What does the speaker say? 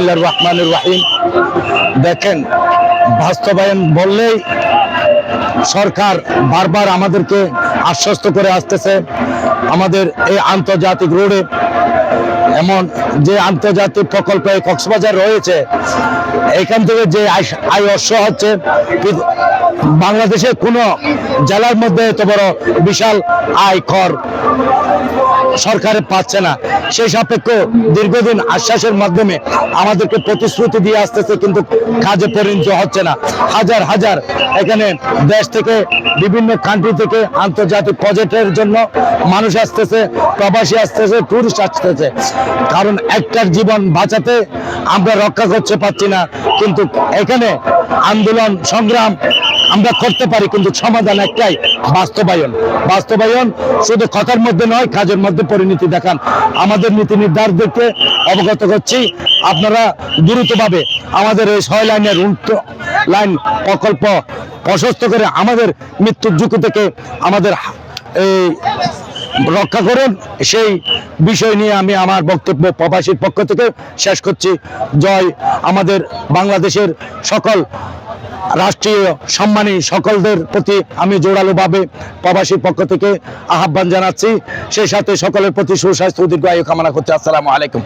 বিসমিল্লাহির রহমানির রহিম। দেখেন, বাস্তবায়ন বললেই সরকার বারবার আমাদেরকে আশ্বস্ত করে আসতেছে। আমাদের এই আন্তর্জাতিক রোডে এমন যে আন্তর্জাতিক প্রকল্প কক্সবাজার রয়েছে, এখান থেকে যে আয় অর্শ হচ্ছে, বাংলাদেশের কোনো জেলার মধ্যে এত বড় বিশাল আয় কর সরকারে পাচ্ছে না। সেই সাপেক্ষ দীর্ঘদিন আশ্বাসের মাধ্যমে আমাদেরকে প্রতিশ্রুতি দিয়ে আসতেছে, কিন্তু কাজে পরিণত হচ্ছে না। হাজার হাজার এখানে দেশ থেকে, বিভিন্ন কান্ট্রি থেকে আন্তর্জাতিক প্রজেক্টের জন্য মানুষ আসতেছে, প্রবাসী আসতেছে, টুরিস্ট আসতেছে। কারণ একটার জীবন বাঁচাতে আমরা রক্ষা করতে পারছি না। কিন্তু এখানে আন্দোলন সংগ্রাম আমরা করতে পারি, কিন্তু সমাধান একটাই, বাস্তবায়ন। বাস্তবায়ন শুধু কথার মধ্যে নয়, কাজের মধ্যে পরিণতি দেখান। আমাদের নীতি নির্ধারকদেরকে অবগত করছি, আপনারা দ্রুতভাবে আমাদের এই 6 লাইনের লাইন প্রকল্প প্রশস্ত করে আমাদের মৃত্যুর ঝুঁকি থেকে আমাদের এই রক্ষা করুন। সেই বিষয় নিয়ে আমি আমার বক্তব্য প্রবাসীর পক্ষ থেকে শেষ করছি। জয় আমাদের বাংলাদেশের সকল রাষ্ট্রীয় সম্মানী সকলদের প্রতি আমি জোরালোভাবে প্রবাসীর পক্ষ থেকে আহ্বান জানাচ্ছি। সেই সাথে সকলের প্রতি সুস্বাস্থ্য দীর্ঘায়ু কামনা করছি। আসসালামু আলাইকুম।